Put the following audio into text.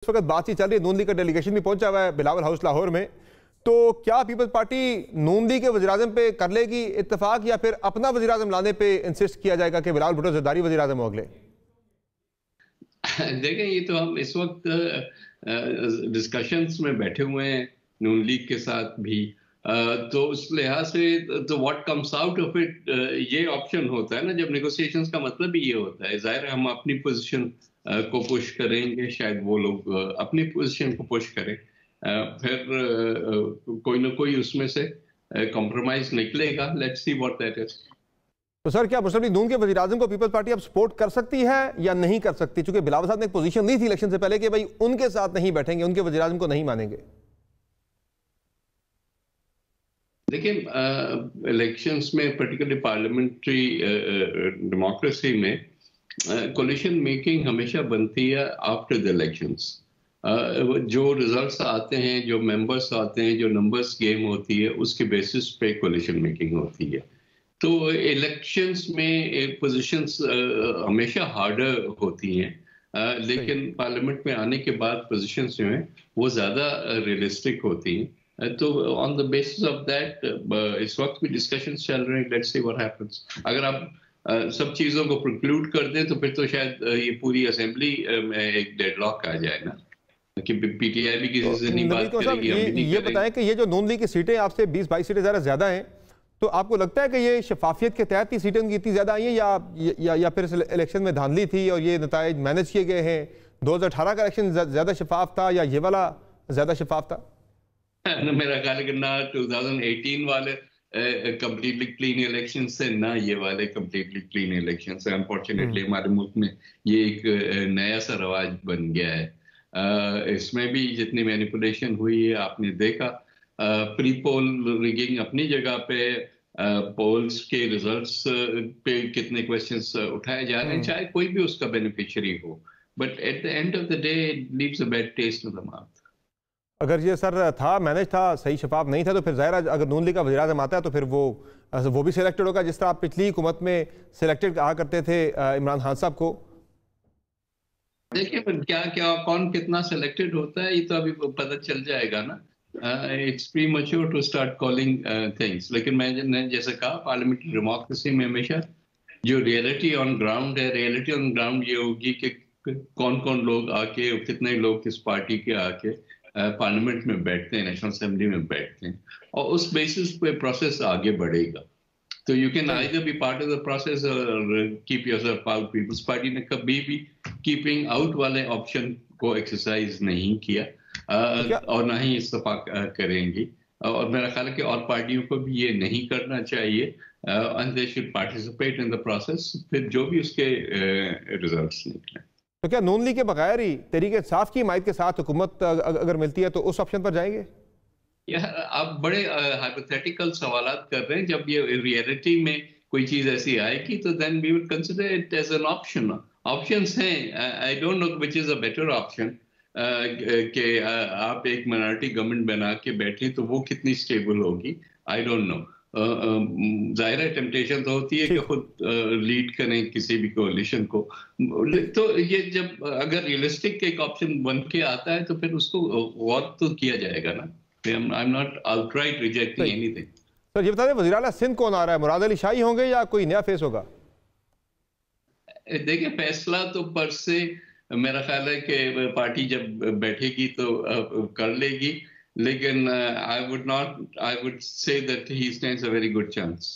اس وقت بات چیت چل رہی ہے، نون لیگ کا ڈیلیگیشن بھی پہنچا ہوا ہے بلاول ہاؤس لاہور میں، تو کیا پیپلز پارٹی نون لیگ کے وزیراعظم پہ کر لے گی اتفاق یا پھر اپنا وزیراعظم لانے پہ انسسٹ کیا جائے گا کہ بلاول بھٹو زرداری وزیراعظم ہو اگلے؟ دیکھیں یہ تو ہم اس وقت ڈسکشنز میں بیٹھے ہوئے ہیں نون لیگ کے ساتھ بھی، تو اس لحاظ سے تو what comes out of it یہ آپشن ہوتا ہے نا، جب نیگوسیشنز کا مطلب بھی یہ ہوتا ہے، ظاہر ہے ہم اپنی پوزیشن کو پش کریں گے، شاید وہ لوگ اپنی پوزیشن کو پش کریں، پھر کوئی نہ کوئی اس میں سے کمپرومائز نکلے گا. Let's see what that is. تو سر کیا مسلم لیگ نون کے وزیراعظم کو پیپلز پارٹی اب سپورٹ کر سکتی ہے یا نہیں کر سکتی؟ چونکہ بلاول صاحب نے ایک پوزیشن لی تھی الیکشن سے پہلے کہ بھائی ان کے ساتھ نہیں بیٹھیں گے، ان کے وزیراعظم کو نہیں مانیں گے. لیکن الیکشنز میں پرٹیکولرلی پارلیمنٹری ڈیموکریسی میں کولیشن میکنگ ہمیشہ بنتی ہے آفٹر دی الیکشنز. جو ریزلٹس آتے ہیں، جو ممبرس آتے ہیں، جو نمبرس گیم ہوتی ہے، اس کے بیسس پہ کولیشن میکنگ ہوتی ہے. تو الیکشنز میں پوزیشنز ہمیشہ ہارڈر ہوتی ہیں، لیکن پارلیمنٹ میں آنے کے بعد پوزیشنز جو ہیں وہ زیادہ ریئلسٹک ہوتی ہیں. تو آن دا بیسس آف دیٹ اس وقت بھی ڈسکشنز چل رہے ہیں. Let's see what happens. اگر آپ سب چیزوں کو پرکلوڈ کر دیں تو پھر تو شاید یہ پوری اسمبلی میں ایک ڈیڈ لاک آ جائے نا، کہ پی ٹی آئی بھی کسی سے نہیں بات کرے گی. یہ بتائیں کہ یہ جو نون لیگ کی سیٹیں آپ سے 20-22 سیٹیں زیادہ ہیں، تو آپ کو لگتا ہے کہ یہ شفافیت کے تحت ہی سیٹیں ان کی اتنی زیادہ آئی ہیں یا پھر الیکشن میں دھاندلی تھی اور یہ نتائج مینج کیے گئے ہیں؟ 2018 کا الیکشن زیادہ شفاف تھا یا یہ والا زیادہ شفاف تھا؟ میرا خیال ہے کہ نہ 2018 والے کمپلیٹلی کلین الیکشن سے، نہ یہ والے کمپلیٹلی کلین الیکشن سے. انفارچونیٹلی ہمارے ملک میں یہ ایک نیا سا رواج بن گیا ہے. اس میں بھی جتنی مینیپولیشن ہوئی ہے آپ نے دیکھا. پری پول ریگنگ اپنی جگہ پہ، پولز کے ریزلٹس پہ کتنے کویسچنس اٹھائے جا رہے ہیں، چاہے کوئی بھی اس کا بینیفیشری ہو، but at the end of the day it leaves a bad taste in the mouth. اگر یہ سر تھا، مینج تھا، صحیح شفاف نہیں تھا، تو پھر ظاہر ہے اگر نون لیگ کا وزیراعظم آتا ہے تو پھر وہ بھی سلیکٹڈ ہوگا، جس طرح آپ پچھلی حکومت میں سلیکٹڈ کہا کرتے تھے عمران خان صاحب کو. دیکھیں کیا کون کتنا سلیکٹڈ ہوتا ہے یہ تو ابھی پتہ چل جائے گا نا. It's premature to start calling things. لیکن میں نے جیسے کہا پارلیمنٹری ڈیموکریسی میں ہمیشہ جو ریئلٹی آن گراؤنڈ ہے، ریئلٹی آن گراؤنڈ یہ ہوگی کہ کون لوگ آ کے، کتنے لوگ کس پارٹی کے آ کے پارلیمنٹ میں بیٹھتے ہیں، نیشنل اسمبلی میں بیٹھتے ہیں، اور اس بیسس پہ پروسیس آگے بڑھے گا. تو you can either be part of the process اور keep yourself out. People's Party نے کبھی بھی کیپنگ آؤٹ والے آپشن کو ایکسرسائز نہیں کیا اور نہ ہی استفاق کریں گی. اور میرا خیال ہے کہ اور پارٹیوں کو بھی یہ نہیں کرنا چاہیے. and they should participate in the process. پھر جو بھی اس کے ریزلٹس نکلیں. تو کیا نون لیگ کے بغیر ہی تحریک انصاف کی حمایت کے ساتھ حکومت اگر ملتی ہے تو اس آپشن پر جائیں گے؟ آپ بڑے ہائپوتھیٹیکل سوالات کر رہے ہیں. جب یہ ریئلٹی میں کوئی چیز ایسی آئے گی تو then we will consider it as an option. Options ہیں. I don't know which is a better option. کہ آپ ایک مائنورٹی گورنمنٹ بنا کے بیٹھیں تو وہ کتنی سٹیبل ہوگی. I don't know. ظاہر ہے ٹیمپٹیشن تو ہوتی ہے کہ خود لیڈ کریں کسی بھی کولیشن کو. تو یہ جب اگر ریئلسٹک ایک آپشن بن کے آتا ہے تو پھر اس کو غور تو کیا جائے گا نا. I'm not outright rejecting anything. سر یہ بتا دیں وزیر اعلیٰ سندھ کون آ رہا ہے؟ مراد علی شاہی ہوں گے یا کوئی نیا فیس ہوگا؟ دیکھیں فیصلہ تو پر سے میرا خیال ہے کہ پارٹی جب بیٹھے گی تو کر لے گی. لیکن I would say that he stands a very good chance.